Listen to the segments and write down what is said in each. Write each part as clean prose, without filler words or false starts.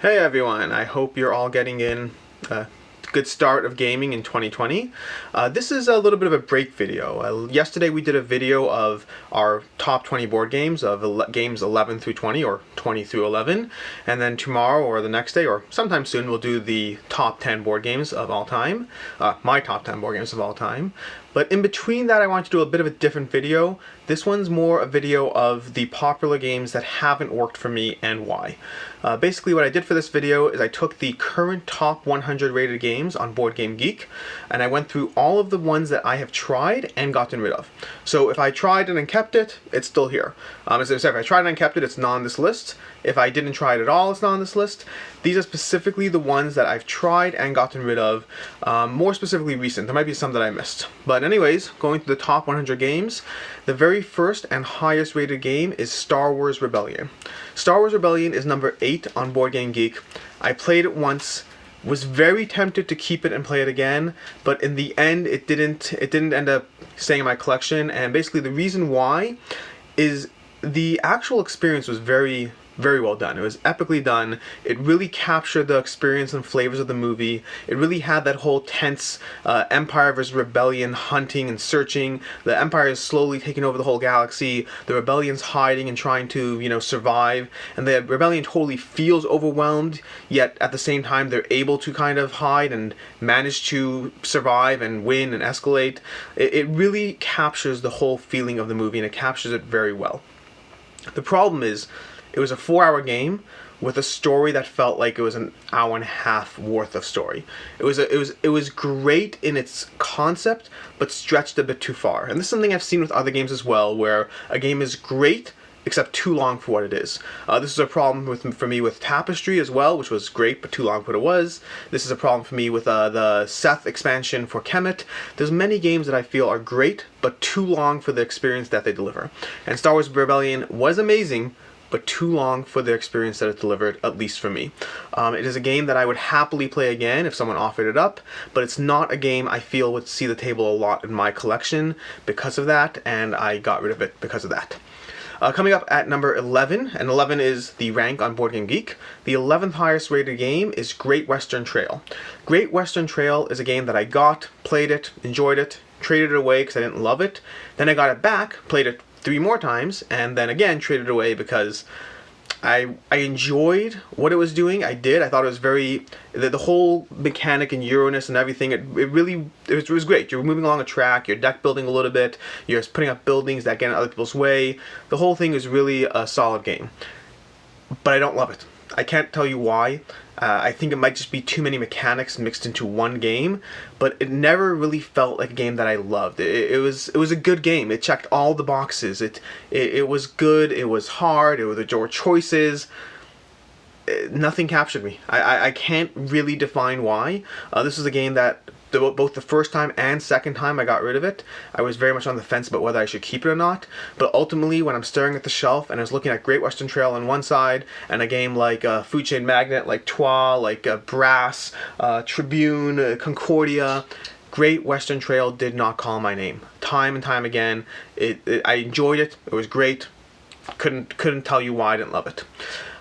Hey everyone, I hope you're all getting in a good start of gaming in 2020. This is a little bit of a break video. Yesterday we did a video of our top 20 board games of games 11 through 20 or 20 through 11, and then tomorrow or the next day or sometime soon we'll do the top 10 board games of all time, my top 10 board games of all time. But in between that I want to do a bit of a different video. This one's more a video of the popular games that haven't worked for me and why. Basically what I did for this video is I took the current top 100 rated games on BoardGameGeek and I went through all of the ones that I have tried and gotten rid of. So if I tried it and kept it, it's still here. As I said, if I tried it and kept it, it's not on this list. If I didn't try it at all, it's not on this list. These are specifically the ones that I've tried and gotten rid of, more specifically recent. There might be some that I missed. But anyways, going through the top 100 games, the very first and highest rated game is Star Wars Rebellion. Star Wars Rebellion is number 8 on BoardGameGeek. I played it once, was very tempted to keep it and play it again, but in the end it didn't end up staying in my collection, and basically the reason why is the actual experience was very well done. It was epically done. It really captured the experience and flavors of the movie. It really had that whole tense Empire versus Rebellion hunting and searching. The Empire is slowly taking over the whole galaxy. The Rebellion's hiding and trying to, survive. And the Rebellion totally feels overwhelmed, yet at the same time they're able to kind of hide and manage to survive and win and escalate. It really captures the whole feeling of the movie, and it captures it very well. The problem is, it was a 4-hour game with a story that felt like it was an hour and a half worth of story. It was great in its concept, but stretched a bit too far. And this is something I've seen with other games as well, where a game is great except too long for what it is. This is a problem for me with Tapestry as well, which was great but too long for what it was. This is a problem for me with the Seth expansion for Kemet. There's many games that I feel are great but too long for the experience that they deliver. And Star Wars Rebellion was amazing, but too long for the experience that it delivered, at least for me. It is a game that I would happily play again if someone offered it up, but it's not a game I feel would see the table a lot in my collection because of that, and I got rid of it because of that. Coming up at number 11, and 11 is the rank on BoardGameGeek, the 11th highest rated game is Great Western Trail. Great Western Trail is a game that I got, played it, enjoyed it, traded it away because I didn't love it, then I got it back, played it 3 more times, and then again traded it away because I enjoyed what it was doing. I thought it was very, the whole mechanic and Euroness and everything, it was great. You're moving along a track, you're deck building a little bit, you're putting up buildings that get in other people's way. The whole thing is really a solid game. But I don't love it. I can't tell you why. I think it might just be too many mechanics mixed into one game, but it never really felt like a game that I loved. It was a good game. It checked all the boxes. It was good. It was hard. There were choices. Nothing captured me. I can't really define why. This is a game that both the first time and second time I got rid of it, I was very much on the fence about whether I should keep it or not. But ultimately, when I'm staring at the shelf and I was looking at Great Western Trail on one side and a game like Food Chain Magnate, like Trois, like Brass, Tribune, Concordia, Great Western Trail did not call my name. Time and time again, I enjoyed it. It was great. Couldn't tell you why I didn't love it.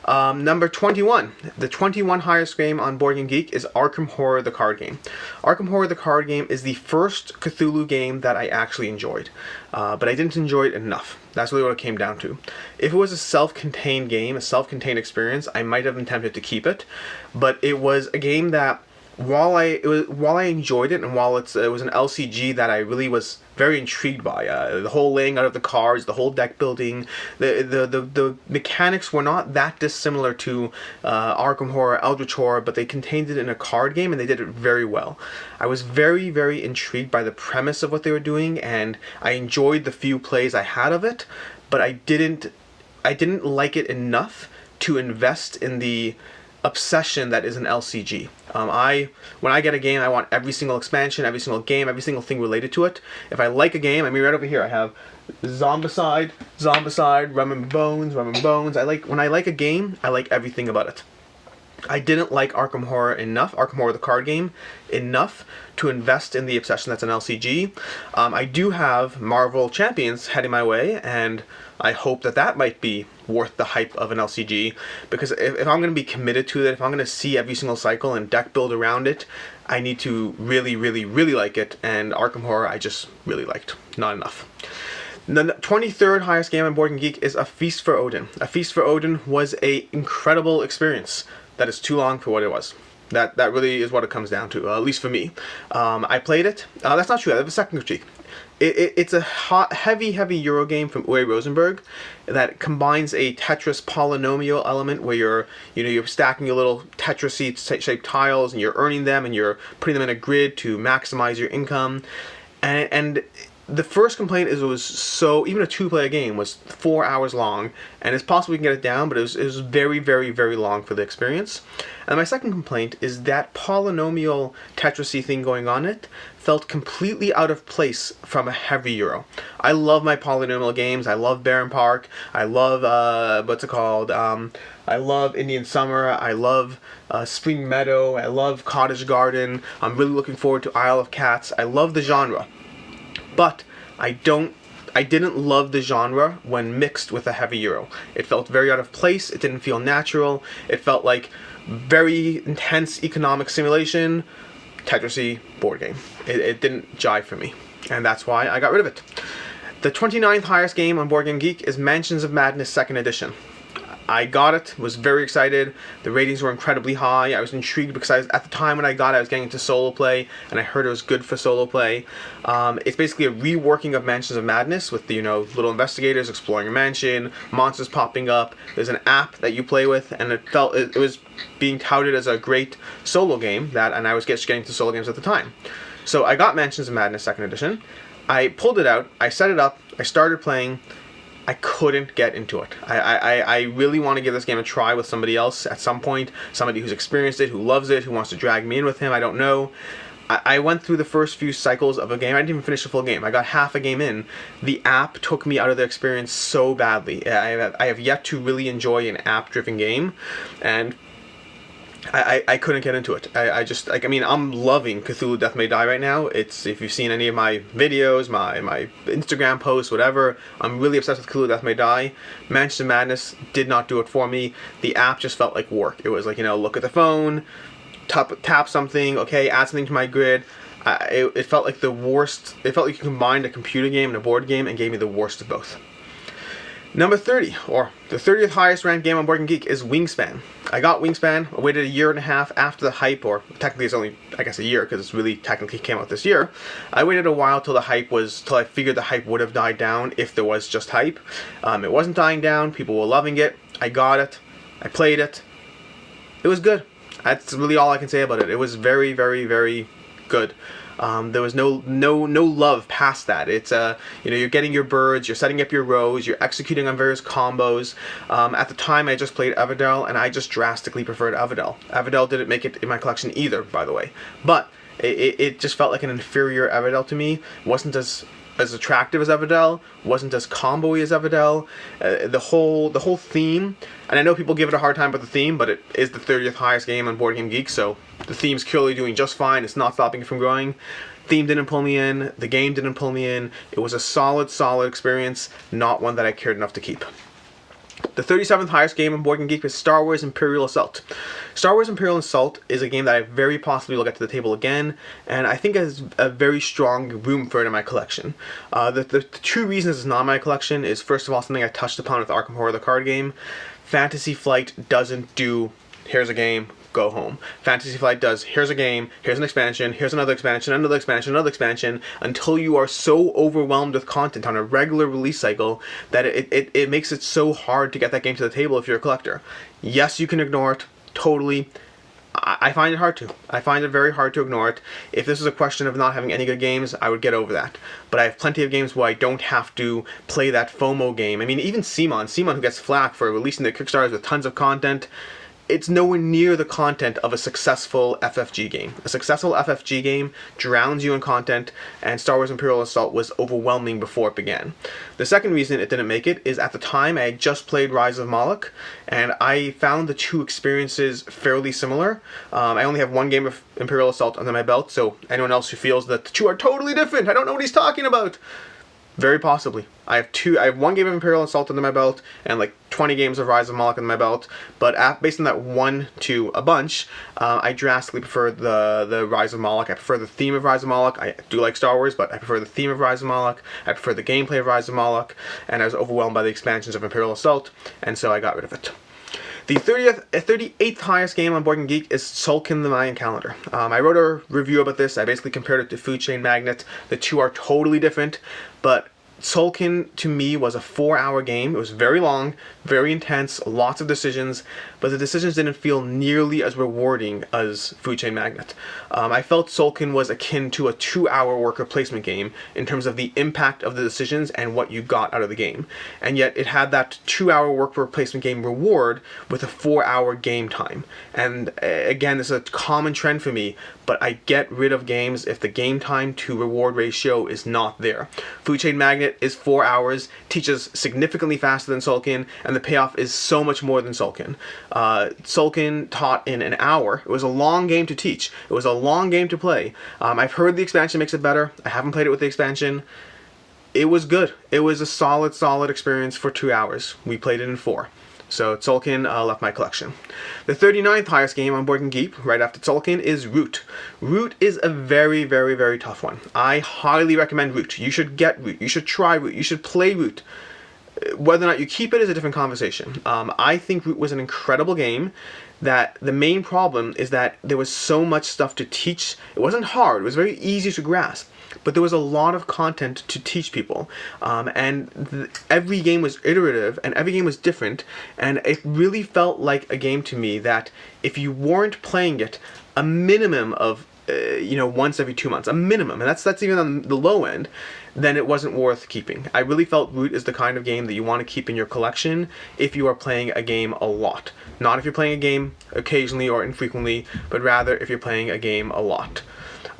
Number 21. The 21 highest game on BoardGameGeek is Arkham Horror the card game. Arkham Horror the card game is the first Cthulhu game that I actually enjoyed. But I didn't enjoy it enough. That's really what it came down to. If it was a self-contained game, a self-contained experience, I might have been tempted to keep it. But it was a game that while I enjoyed it, and while it was an LCG that I really was very intrigued by, the whole laying out of the cards, the whole deck building, the mechanics were not that dissimilar to Arkham Horror, Eldritch Horror, but they contained it in a card game and they did it very well. I was very intrigued by the premise of what they were doing, and I enjoyed the few plays I had of it, but I didn't like it enough to invest in the obsession that is an LCG. When I get a game, I want every single expansion, every single game, every single thing related to it. If I like a game, I mean right over here I have Zombicide, Rum and Bones. When I like a game, I like everything about it. I didn't like Arkham Horror the card game, enough to invest in the obsession that's an LCG. I do have Marvel Champions heading my way, and I hope that might be worth the hype of an LCG, because if I'm going to be committed to it, if I'm going to see every single cycle and deck build around it, I need to really, really, really like it, and Arkham Horror I just really liked. Not enough. The 23rd highest game on BoardGameGeek is A Feast for Odin. A Feast for Odin was an incredible experience. That is too long for what it was. That really is what it comes down to, at least for me. I played it. That's not true. I have a second critique. It's a heavy Euro game from Uwe Rosenberg that combines a Tetris polynomial element where you're stacking your little Tetris-shaped tiles and you're earning them and you're putting them in a grid to maximize your income. And the first complaint is even a 2-player game was 4 hours long, and it's possible we can get it down, but it was very, very, very long for the experience. And my second complaint is that polynomial Tetris-y thing going on it felt completely out of place from a heavy Euro. I love my polynomial games. I love Baron Park. I love, I love Indian Summer. I love Spring Meadow. I love Cottage Garden. I'm really looking forward to Isle of Cats. I love the genre. But I didn't love the genre when mixed with a heavy Euro. It felt very out of place. It didn't feel natural. It felt like very intense economic simulation, Tetris-y board game. It didn't jive for me, and that's why I got rid of it. The 29th highest game on BoardGameGeek is Mansions of Madness 2nd Edition. I got it, was very excited. The ratings were incredibly high. I was intrigued because at the time when I got it, I was getting into solo play, and I heard it was good for solo play. It's basically a reworking of Mansions of Madness with the little investigators exploring a mansion, monsters popping up. There's an app that you play with, and it was being touted as a great solo game, and I was just getting into solo games at the time. So I got Mansions of Madness 2nd Edition. I pulled it out, I set it up, I started playing. I couldn't get into it. I really want to give this game a try with somebody else at some point. Somebody who's experienced it, who loves it, who wants to drag me in with him. I don't know. I went through the first few cycles of a game. I didn't even finish the full game. I got half a game in. The app took me out of the experience so badly. I have yet to really enjoy an app-driven game, and I couldn't get into it. I'm loving Cthulhu Death May Die right now. If you've seen any of my videos, my Instagram posts, whatever, I'm really obsessed with Cthulhu Death May Die. Mansions of Madness did not do it for me. The app just felt like work. It was like, look at the phone, tap something, okay, add something to my grid. It felt like the worst. It felt like you combined a computer game and a board game and gave me the worst of both. Number 30, or the 30th highest ranked game on BoardGameGeek, is Wingspan. I got Wingspan. I waited a year and a half after the hype, or technically it's only, I guess, a year, because it's really technically came out this year. I waited a while till I figured the hype would have died down if there was just hype. It wasn't dying down. People were loving it. I got it. I played it. It was good. That's really all I can say about it. It was very, very, very good. There was no love past that. It's you're getting your birds, you're setting up your rows, you're executing on various combos. At the time, I just played Everdell, and I just drastically preferred Everdell. Everdell didn't make it in my collection either, by the way. But it just felt like an inferior Everdell to me. It wasn't as attractive as Everdell, wasn't as combo-y as Everdell. The whole theme, and I know people give it a hard time about the theme, but it is the 30th highest game on BoardGameGeek, so the theme's clearly doing just fine. It's not stopping it from growing. Theme didn't pull me in. The game didn't pull me in. It was a solid experience, not one that I cared enough to keep. The 37th highest game on BoardGameGeek is Star Wars Imperial Assault. Star Wars Imperial Assault is a game that I very possibly will get to the table again, and I think has a very strong room for it in my collection. The two reasons it's not in my collection is, first of all, something I touched upon with Arkham Horror the card game. Fantasy Flight doesn't do, here's a game, go home. Fantasy Flight does, here's a game, here's an expansion, here's another expansion, another expansion, another expansion, until you are so overwhelmed with content on a regular release cycle that it makes it so hard to get that game to the table if you're a collector. Yes, you can ignore it, totally. I find it hard to. I find it very hard to ignore it. If this is a question of not having any good games, I would get over that. But I have plenty of games where I don't have to play that FOMO game. I mean, even Simon, who gets flack for releasing their Kickstarters with tons of content, it's nowhere near the content of a successful FFG game. A successful FFG game drowns you in content, and Star Wars Imperial Assault was overwhelming before it began. The second reason it didn't make it is at the time I had just played Rise of Moloch, and I found the two experiences fairly similar. I only have one game of Imperial Assault under my belt, so anyone else who feels that the two are totally different, I don't know what he's talking about, very possibly. I have one game of Imperial Assault under my belt and like 20 games of Rise of Moloch under my belt, but based on that one to a bunch, I drastically prefer the Rise of Moloch. I prefer the theme of Rise of Moloch. I do like Star Wars, but I prefer the theme of Rise of Moloch. I prefer the gameplay of Rise of Moloch, and I was overwhelmed by the expansions of Imperial Assault, and so I got rid of it. The 38th highest game on BoardGameGeek is Sulkin the Mayan Calendar. I wrote a review about this. I basically compared it to Food Chain Magnate. The two are totally different, but Sulkin, to me, was a 4-hour game. It was very long, very intense, lots of decisions, but the decisions didn't feel nearly as rewarding as Food Chain Magnate. I felt Sulkin was akin to a 2-hour worker placement game in terms of the impact of the decisions and what you got out of the game. And yet it had that 2-hour worker placement game reward with a 4-hour game time. And again, this is a common trend for me, but I get rid of games if the game time to reward ratio is not there. Food Chain Magnate is 4 hours, teaches significantly faster than Sulkin, and the payoff is so much more than Sulkin. Sulkin taught in an hour. It was a long game to teach. It was a long game to play. I've heard the expansion makes it better. I haven't played it with the expansion. It was good. It was a solid experience for 2 hours. We played it in 4. So Sulkin left my collection. The 39th highest game on BoardGameGeek, right after Sulkin, is Root. Root is a very tough one. I highly recommend Root. You should get Root. You should try Root. You should play Root. Whether or not you keep it is a different conversation. I think Root was an incredible game. That the main problem is that there was so much stuff to teach. It wasn't hard. It was very easy to grasp. But there was a lot of content to teach people, and every game was iterative, and every game was different, and it really felt like a game to me that if you weren't playing it a minimum of once every 2 months, a minimum, and that's even on the low end, then it wasn't worth keeping. I really felt Root is the kind of game that you want to keep in your collection if you are playing a game a lot. Not if you're playing a game occasionally or infrequently, but rather if you're playing a game a lot.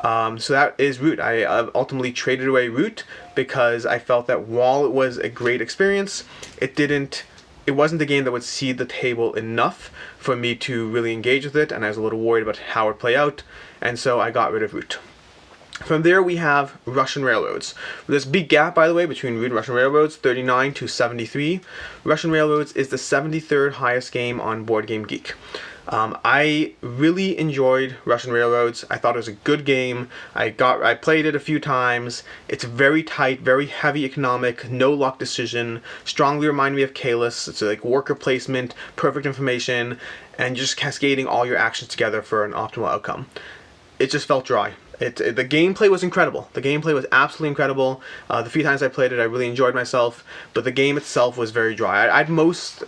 So that is Root. I ultimately traded away Root because I felt that while it was a great experience, it wasn't a game that would seed the table enough for me to really engage with it, and I was a little worried about how it would play out, and so I got rid of Root. From there we have Russian Railroads. There's a big gap, by the way, between Root and Russian Railroads, 39 to 73. Russian Railroads is the 73rd highest game on BoardGameGeek. I really enjoyed Russian Railroads. I thought it was a good game. I played it a few times. It's very tight, very heavy economic, no luck decision. Strongly reminded me of Kalis. It's like worker placement, perfect information, and just cascading all your actions together for an optimal outcome. It just felt dry. The gameplay was incredible. The gameplay was absolutely incredible. The few times I played it, I really enjoyed myself, but the game itself was very dry. I'd most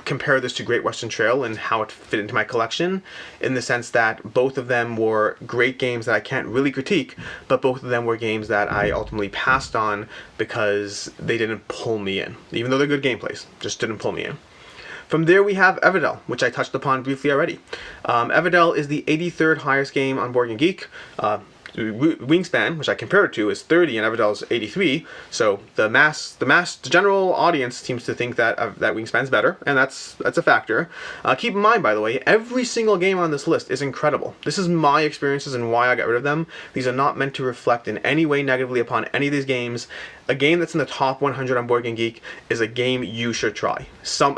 compare this to Great Western Trail and how it fit into my collection, in the sense that both of them were great games that I can't really critique, but both of them were games that I ultimately passed on because they didn't pull me in. Even though they're good gameplays, just didn't pull me in. From there we have Everdell, which I touched upon briefly already. Everdell is the 83rd highest game on BoardGameGeek. Wingspan, which I compared it to, is 30 and Everdell is 83. So the general audience seems to think that Wingspan's better, and that's a factor. Keep in mind, by the way, every single game on this list is incredible. This is my experiences and why I got rid of them. These are not meant to reflect in any way negatively upon any of these games. A game that's in the top 100 on BoardGameGeek is a game you should try.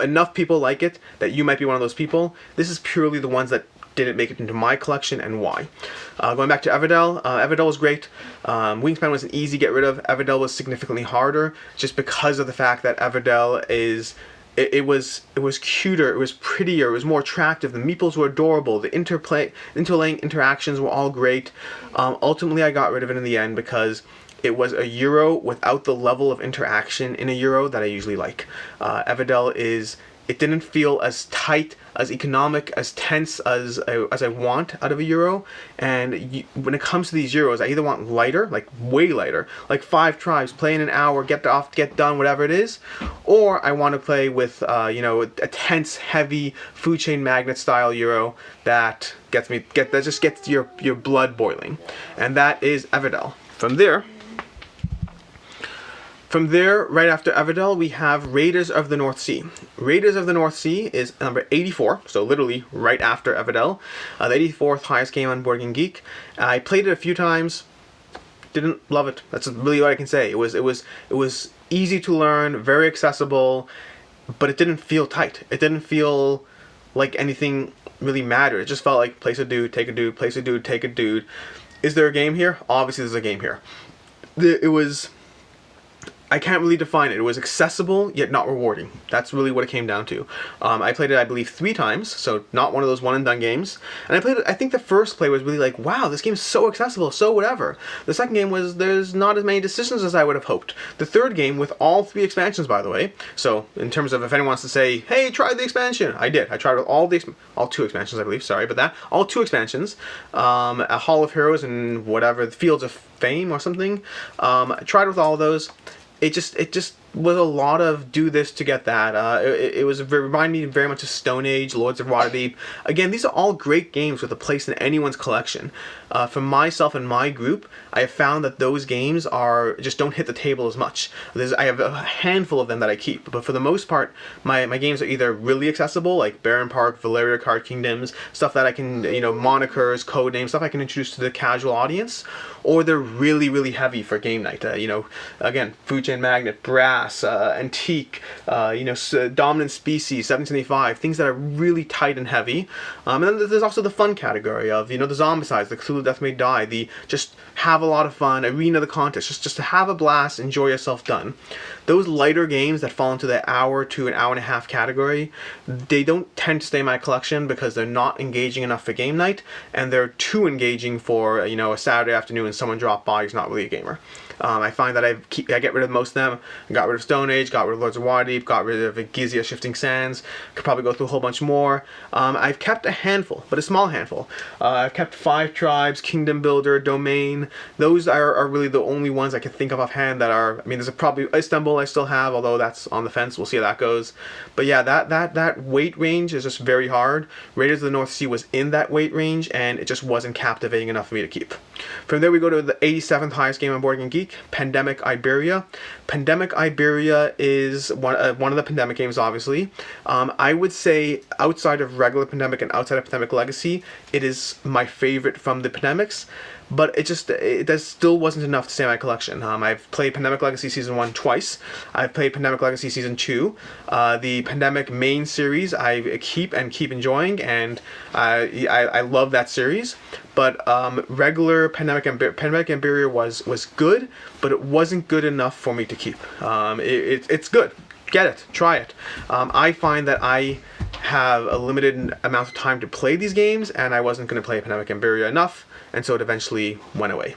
Enough people like it that you might be one of those people. This is purely the ones that didn't make it into my collection and why. Going back to Everdell, Everdell was great. Wingspan was an easy get rid of. Everdell was significantly harder just because of the fact that Everdell it was cuter, it was prettier, it was more attractive. The meeples were adorable. The interlaying interactions were all great. Ultimately, I got rid of it in the end because it was a Euro without the level of interaction in a Euro that I usually like. Everdell is It didn't feel as tight, as economic, as tense as I want out of a Euro. And when it comes to these Euros, I either want lighter, like way lighter, like 5 tribes, play in an hour, get done, whatever it is, or I want to play with a tense, heavy food chain magnet style Euro that just gets your blood boiling, and that is Everdell. From there, right after Everdell, we have Raiders of the North Sea. Raiders of the North Sea is number 84, so literally right after Everdell. The 84th highest game on BoardGameGeek. I played it a few times, didn't love it. That's really what I can say. It was easy to learn, very accessible, but it didn't feel tight. It didn't feel like anything really mattered. It just felt like place a dude, take a dude, place a dude, take a dude. Is there a game here? Obviously there's a game here. I can't really define it. It was accessible, yet not rewarding. That's really what it came down to. I played it, I believe, 3 times, so not one of those one-and-done games. And I played it, I think the first play was really like, wow, this game is so accessible, so whatever. The second game was, there's not as many decisions as I would have hoped. The third game, with all 3 expansions, by the way, so in terms of if anyone wants to say, hey, try the expansion, I did. I tried with all 2 expansions, I believe, sorry about that. All 2 expansions, a Hall of Heroes and whatever, the Fields of Fame or something. I tried with all of those. It just was a lot of do this to get that. It reminded me very much of Stone Age, Lords of Waterdeep. Again, these are all great games with a place in anyone's collection. For myself and my group, I have found that those games just don't hit the table as much. I have a handful of them that I keep, but for the most part, my games are either really accessible, like Baron Park, Valeria Card Kingdoms, stuff that I can, monikers, code names, stuff I can introduce to the casual audience, or they're really, really heavy for game night. Again, Food Chain Magnet, Brass, Antique, Dominant Species, 1775, things that are really tight and heavy. And then there's also the fun category of, the Zombicides, the Cthulhu Death May Die, the just have a lot of fun, Arena the Contest, just to have a blast, enjoy yourself done. Those lighter games that fall into the hour to an hour and a half category, they don't tend to stay in my collection because they're not engaging enough for game night, and they're too engaging for, a Saturday afternoon and someone dropped by who's not really a gamer. I find that I get rid of most of them. I got rid of Stone Age, got rid of Lords of Waterdeep, got rid of Gizia Shifting Sands. Could probably go through a whole bunch more. I've kept a handful, but a small handful. I've kept 5 Tribes, Kingdom Builder, Domain. Those are really the only ones I can think of offhand that are. There's probably Istanbul I still have, although that's on the fence. We'll see how that goes. But yeah, that weight range is just very hard. Raiders of the North Sea was in that weight range, and it just wasn't captivating enough for me to keep. From there we go to the 87th highest game on BoardGameGeek, Pandemic Iberia. Pandemic Iberia is one of the Pandemic games, obviously. I would say outside of regular Pandemic and outside of Pandemic Legacy, it is my favorite from the Pandemics. But that still wasn't enough to stay in my collection. I've played Pandemic Legacy Season 1 twice. I've played Pandemic Legacy Season 2. The Pandemic main series I keep enjoying, and I love that series. But regular Pandemic Iberia was good, but it wasn't good enough for me to keep. It's good. Get it. Try it. I find that I have a limited amount of time to play these games, and I wasn't going to play Pandemic Iberia enough, and so it eventually went away.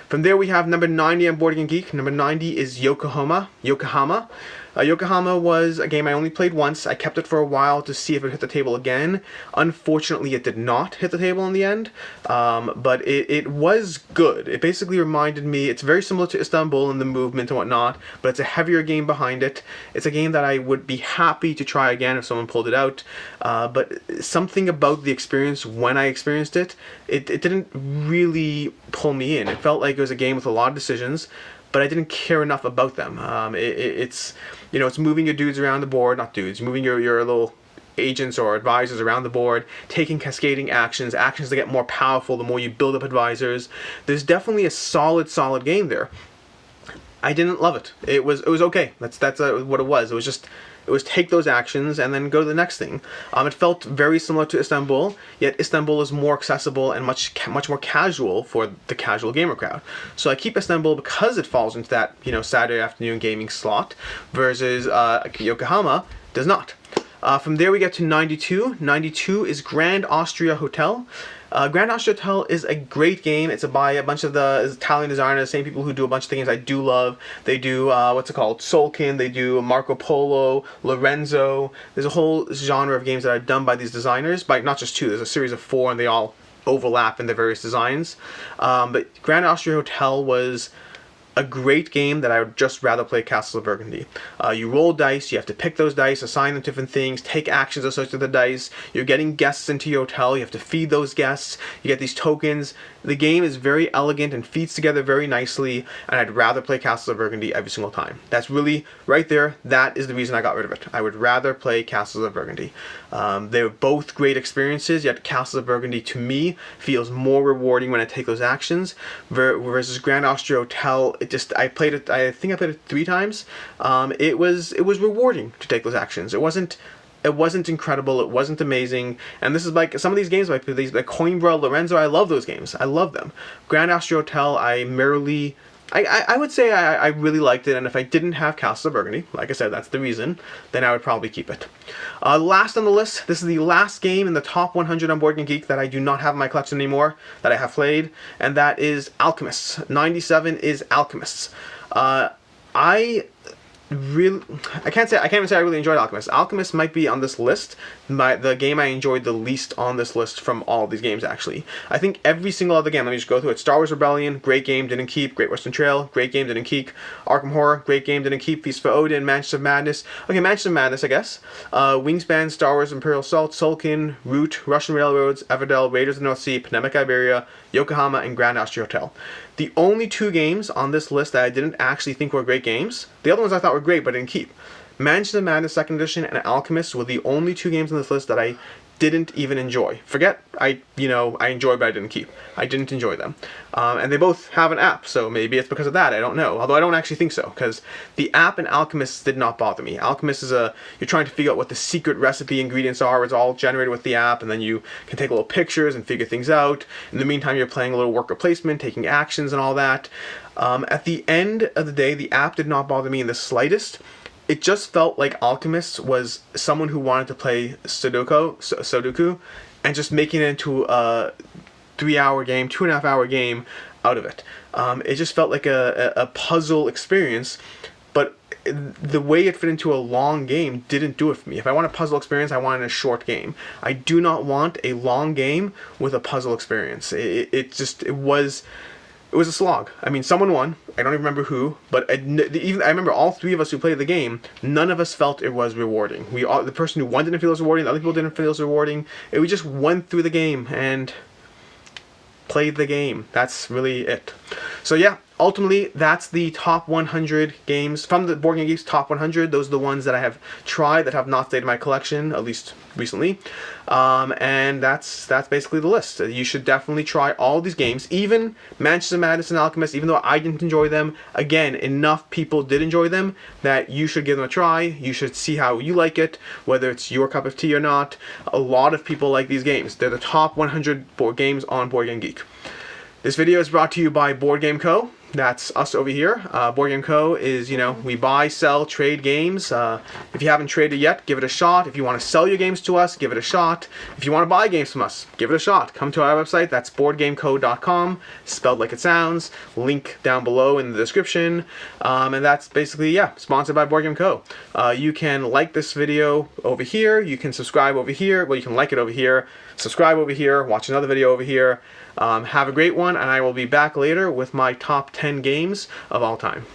From there we have number 90 on BoardGameGeek. Number 90 is Yokohama. Yokohama was a game I only played once. I kept it for a while to see if it hit the table again. Unfortunately, it did not hit the table in the end, but it was good. It basically reminded me, it's very similar to Istanbul in the movement and whatnot, but it's a heavier game behind it. It's a game that I would be happy to try again if someone pulled it out, but something about the experience when I experienced it, it didn't really pull me in. It felt like it was a game with a lot of decisions, but I didn't care enough about them. It's moving your dudes around the board, not dudes, moving your little agents or advisors around the board, taking cascading actions that get more powerful the more you build up advisors. There's definitely a solid game there. I didn't love it. It was okay. That's what it was. It was take those actions and then go to the next thing. It felt very similar to Istanbul, yet Istanbul is more accessible and much more casual for the casual gamer crowd. So I keep Istanbul because it falls into that Saturday afternoon gaming slot, versus Yokohama does not. From there we get to 92. 92 is Grand Austria Hotel. Grand Austria Hotel is a great game. It's by a bunch of the Italian designers, the same people who do a bunch of the games I do love. They do, what's it called, Sulkin, they do Marco Polo, Lorenzo. There's a whole genre of games that are done by these designers, by not just two, there's a series of 4 and they all overlap in their various designs. But Grand Austria Hotel was a great game that I would just rather play Castles of Burgundy. You roll dice, you have to pick those dice, assign them different things, take actions associated with the dice. You're getting guests into your hotel, you have to feed those guests, you get these tokens. The game is very elegant and feeds together very nicely, and I'd rather play Castles of Burgundy every single time. That's really, right there, that is the reason I got rid of it. I would rather play Castles of Burgundy. They're both great experiences, yet Castles of Burgundy, to me, feels more rewarding when I take those actions, versus Grand Austria Hotel. I played it, I think I played it 3 times. It was rewarding to take those actions. It wasn't incredible, it wasn't amazing, and this is like some of these games, like Coimbra, Lorenzo, I love those games, I love them. Grand Austria Hotel, I would say I really liked it, and if I didn't have Castles of Burgundy, like I said, that's the reason, then I would probably keep it. Last on the list, this is the last game in the top 100 on BoardGameGeek that I do not have in my collection anymore, that I have played, and that is Alchemists. 97 is Alchemists. I can't even say I really enjoyed Alchemist. Alchemist might be on this list the game I enjoyed the least on this list from all of these games, actually. I think every single other game, let me just go through it. Star Wars Rebellion, great game, didn't keep. Great Western Trail, great game, didn't keep. Arkham Horror, great game, didn't keep. Feast for Odin, Mansions of Madness. Okay, Mansions of Madness, I guess. Wingspan, Star Wars Imperial Assault, Sulkin, Root, Russian Railroads, Everdell, Raiders of the North Sea, Pandemic Iberia, Yokohama, and Grand Austria Hotel. The only 2 games on this list that I didn't actually think were great games, the other ones I thought were great but I didn't keep. Mansions of Madness 2nd Edition and Alchemist were the only 2 games on this list that I didn't even enjoy. Forget I enjoyed but I didn't keep. I didn't enjoy them. And they both have an app, so maybe it's because of that, I don't know. Although I don't actually think so, because the app in Alchemist did not bother me. Alchemist is you're trying to figure out what the secret recipe ingredients are. It's all generated with the app, and then you can take little pictures and figure things out. In the meantime, you're playing a little worker placement, taking actions and all that. At the end of the day, the app did not bother me in the slightest. It just felt like Alchemist was someone who wanted to play Sudoku, and just making it into a 3-hour game, 2.5-hour game out of it. It just felt like a puzzle experience, but the way it fit into a long game didn't do it for me. If I want a puzzle experience, I want it in a short game. I do not want a long game with a puzzle experience. It was a slog. I mean, someone won. I don't even remember who, but I remember all 3 of us who played the game, none of us felt it was rewarding. The person who won didn't feel it was rewarding, the other people didn't feel it was rewarding. We just went through the game and played the game. That's really it. So yeah, ultimately, that's the top 100 games from the BoardGameGeek's top 100. Those are the ones that I have tried that have not stayed in my collection, at least recently. And that's basically the list. You should definitely try all these games, even Mansions of Madness and Alchemist, even though I didn't enjoy them. Again, enough people did enjoy them that you should give them a try. You should see how you like it, whether it's your cup of tea or not. A lot of people like these games. They're the top 100 board games on BoardGameGeek. This video is brought to you by BoardGameCo. That's us over here. BoardGameCo is, we buy, sell, trade games. If you haven't traded yet, give it a shot. If you want to sell your games to us, give it a shot. If you want to buy games from us, give it a shot. Come to our website. That's BoardGameCo.com, spelled like it sounds. Link down below in the description. And that's basically, sponsored by BoardGameCo. You can like this video over here. You can subscribe over here. Well, you can like it over here. Subscribe over here. Watch another video over here. Have a great one, and I will be back later with my top 10 games of all time.